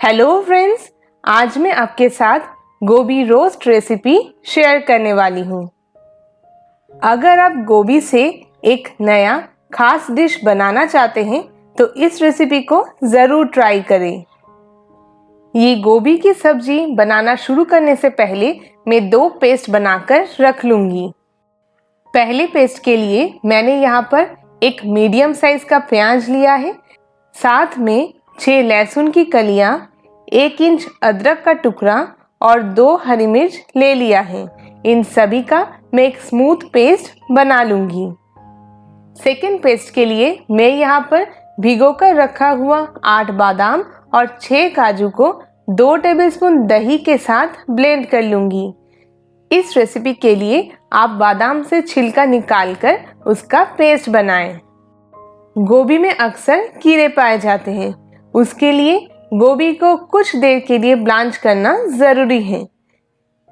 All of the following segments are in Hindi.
हेलो फ्रेंड्स, आज मैं आपके साथ गोभी रोस्ट रेसिपी शेयर करने वाली हूँ। अगर आप गोभी से एक नया खास डिश बनाना चाहते हैं तो इस रेसिपी को ज़रूर ट्राई करें। ये गोभी की सब्जी बनाना शुरू करने से पहले मैं 2 पेस्ट बनाकर रख लूँगी। पहले पेस्ट के लिए मैंने यहाँ पर एक मीडियम साइज का प्याज लिया है, साथ में 6 लहसुन की कलियां, 1 इंच अदरक का टुकड़ा और 2 हरी मिर्च ले लिया है। इन सभी का मैं एक स्मूथ पेस्ट बना लूंगी। सेकेंड पेस्ट के लिए मैं यहाँ पर भिगोकर रखा हुआ 8 बादाम और 6 काजू को 2 टेबलस्पून दही के साथ ब्लेंड कर लूंगी। इस रेसिपी के लिए आप बादाम से छिलका निकालकर उसका पेस्ट बनाएं। गोभी में अक्सर कीड़े पाए जाते हैं, उसके लिए गोभी को कुछ देर के लिए ब्लांच करना ज़रूरी है,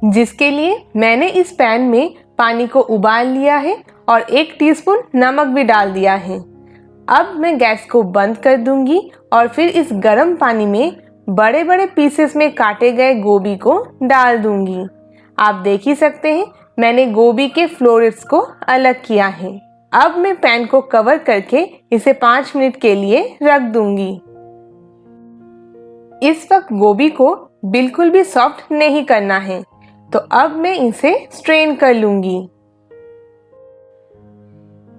जिसके लिए मैंने इस पैन में पानी को उबाल लिया है और 1 टीस्पून नमक भी डाल दिया है। अब मैं गैस को बंद कर दूंगी और फिर इस गर्म पानी में बड़े बड़े पीसेस में काटे गए गोभी को डाल दूंगी। आप देख ही सकते हैं मैंने गोभी के फ्लोरेट्स को अलग किया है। अब मैं पैन को कवर करके इसे 5 मिनट के लिए रख दूंगी। इस वक्त गोभी को बिल्कुल भी सॉफ्ट नहीं करना है, तो अब मैं इसे स्ट्रेन कर लूंगी।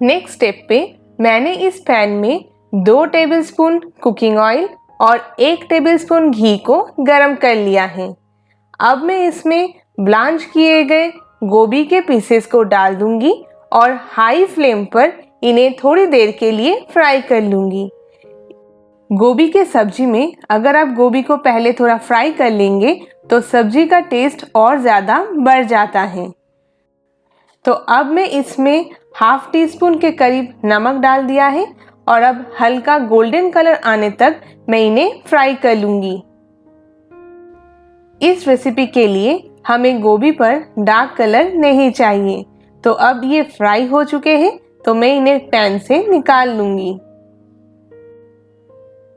नेक्स्ट स्टेप पे मैंने इस पैन में 2 टेबलस्पून कुकिंग ऑयल और 1 टेबलस्पून घी को गरम कर लिया है। अब मैं इसमें ब्लांच किए गए गोभी के पीसेस को डाल दूंगी और हाई फ्लेम पर इन्हें थोड़ी देर के लिए फ्राई कर लूंगी। गोभी के सब्जी में अगर आप गोभी को पहले थोड़ा फ्राई कर लेंगे तो सब्जी का टेस्ट और ज़्यादा बढ़ जाता है। तो अब मैं इसमें हाफ टी स्पून के करीब नमक डाल दिया है और अब हल्का गोल्डन कलर आने तक मैं इन्हें फ्राई कर लूंगी। इस रेसिपी के लिए हमें गोभी पर डार्क कलर नहीं चाहिए, तो अब ये फ्राई हो चुके हैं, तो मैं इन्हें पैन से निकाल लूंगी।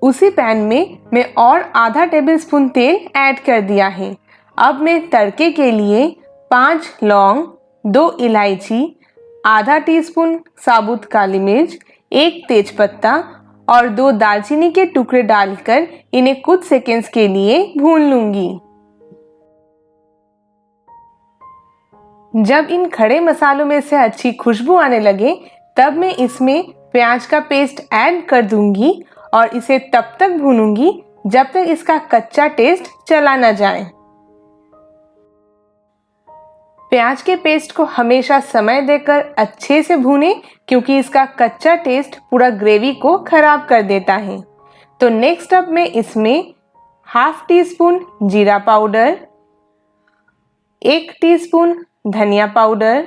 उसी पैन में मैं और आधा टेबलस्पून तेल ऐड कर दिया है। अब मैं तड़के के लिए 5 लौंग, 2 इलायची, आधा टीस्पून साबुत काली मिर्च, 1 तेजपत्ता और 2 दालचीनी के टुकड़े डालकर इन्हें कुछ सेकंड्स के लिए भून लूंगी। जब इन खड़े मसालों में से अच्छी खुशबू आने लगे तब मैं इसमें प्याज का पेस्ट ऐड कर दूंगी और इसे तब तक भूनूंगी जब तक इसका कच्चा टेस्ट चला न जाए। प्याज के पेस्ट को हमेशा समय देकर अच्छे से भूनें, क्योंकि इसका कच्चा टेस्ट पूरा ग्रेवी को खराब कर देता है। तो नेक्स्ट अब मैं इसमें हाफ टी स्पून जीरा पाउडर, 1 टीस्पून धनिया पाउडर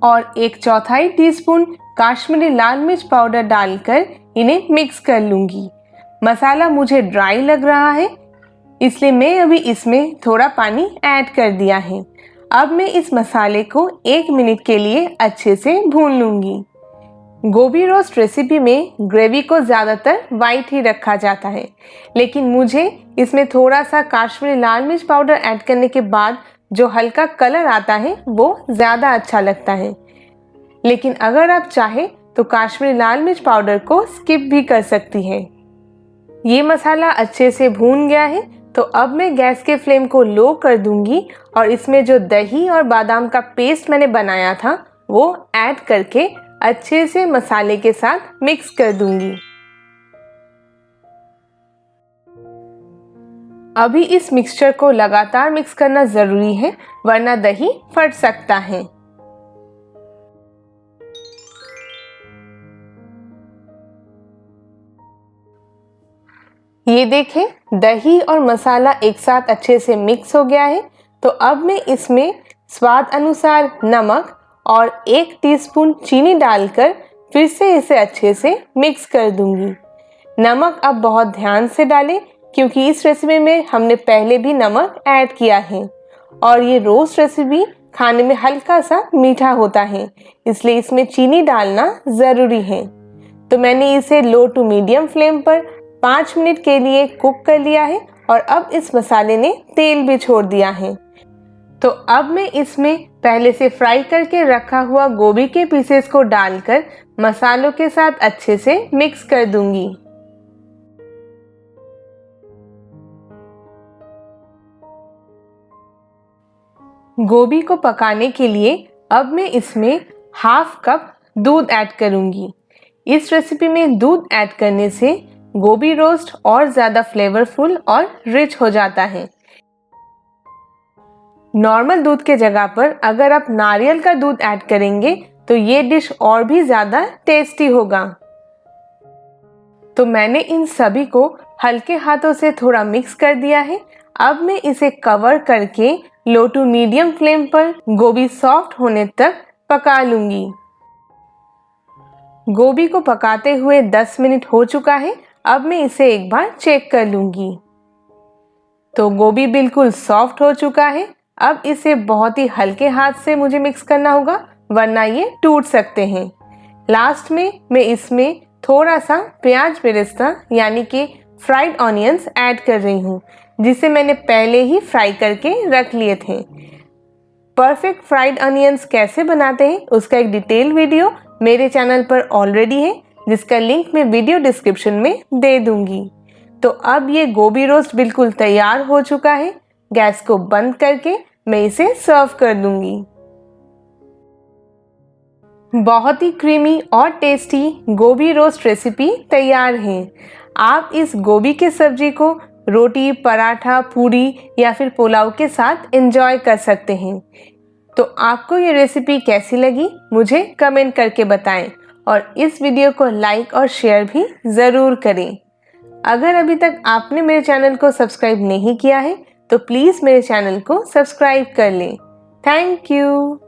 और 1/4 टीस्पून काश्मीरी लाल मिर्च पाउडर डालकर इन्हें मिक्स कर लूंगी। मसाला मुझे ड्राई लग रहा है, इसलिए मैं अभी इसमें थोड़ा पानी ऐड कर दिया है। अब मैं इस मसाले को 1 मिनट के लिए अच्छे से भून लूंगी। गोभी रोस्ट रेसिपी में ग्रेवी को ज़्यादातर वाइट ही रखा जाता है, लेकिन मुझे इसमें थोड़ा सा काश्मीरी लाल मिर्च पाउडर ऐड करने के बाद जो हल्का कलर आता है वो ज़्यादा अच्छा लगता है। लेकिन अगर आप चाहें तो काश्मीरी लाल मिर्च पाउडर को स्किप भी कर सकती हैं। ये मसाला अच्छे से भून गया है, तो अब मैं गैस के फ्लेम को लो कर दूंगी और इसमें जो दही और बादाम का पेस्ट मैंने बनाया था वो ऐड करके अच्छे से मसाले के साथ मिक्स कर दूंगी। अभी इस मिक्सचर को लगातार मिक्स करना ज़रूरी है, वरना दही फट सकता है। ये देखें, दही और मसाला एक साथ अच्छे से मिक्स हो गया है। तो अब मैं इसमें स्वाद अनुसार नमक और 1 टीस्पून चीनी डालकर फिर से इसे अच्छे से मिक्स कर दूंगी। नमक अब बहुत ध्यान से डालें, क्योंकि इस रेसिपी में हमने पहले भी नमक ऐड किया है और ये रोस्ट रेसिपी खाने में हल्का सा मीठा होता है, इसलिए इसमें चीनी डालना ज़रूरी है। तो मैंने इसे लो टू मीडियम फ्लेम पर 5 मिनट के लिए कुक कर लिया है और अब इस मसाले ने तेल भी छोड़ दिया है। तो अब मैं इसमें पहले से फ्राई करके रखा हुआ गोभी के पीसेस को डालकर मसालों के साथ अच्छे से मिक्स कर दूंगी। गोभी को पकाने के लिए अब मैं इसमें हाफ कप दूध ऐड करूंगी। इस रेसिपी में दूध ऐड करने से गोभी रोस्ट और ज़्यादा फ्लेवरफुल और रिच हो जाता है। नॉर्मल दूध के जगह पर अगर आप नारियल का दूध ऐड करेंगे तो ये डिश और भी ज़्यादा टेस्टी होगा। तो मैंने इन सभी को हल्के हाथों से थोड़ा मिक्स कर दिया है। अब मैं इसे कवर करके लो टू मीडियम फ्लेम पर गोभी सॉफ्ट होने तक पका लूंगी। गोभी को पकाते हुए 10 मिनट हो चुका है। अब मैं इसे एक बार चेक कर लूंगी। तो गोभी बिल्कुल सॉफ्ट हो चुका है। अब इसे बहुत ही हल्के हाथ से मुझे मिक्स करना होगा, वरना ये टूट सकते हैं। लास्ट में मैं इसमें थोड़ा सा प्याज बेरेस्ता यानी कि फ्राइड ऑनियंस ऐड कर रही हूँ, जिसे मैंने पहले ही फ्राई करके रख लिए थे। परफेक्ट फ्राइड ऑनियंस कैसे बनाते हैं उसका एक डिटेल वीडियो मेरे चैनल पर ऑलरेडी है, जिसका लिंक मैं वीडियो डिस्क्रिप्शन में दे दूंगी। तो अब ये गोभी रोस्ट बिल्कुल तैयार हो चुका है। गैस को बंद करके मैं इसे सर्व कर दूंगी। बहुत ही क्रीमी और टेस्टी गोभी रोस्ट रेसिपी तैयार है। आप इस गोभी के सब्जी को रोटी, पराठा, पूरी या फिर पुलाव के साथ एंजॉय कर सकते हैं। तो आपको ये रेसिपी कैसी लगी मुझे कमेंट करके बताएं और इस वीडियो को लाइक और शेयर भी ज़रूर करें। अगर अभी तक आपने मेरे चैनल को सब्सक्राइब नहीं किया है तो प्लीज़ मेरे चैनल को सब्सक्राइब कर लें। Thank you.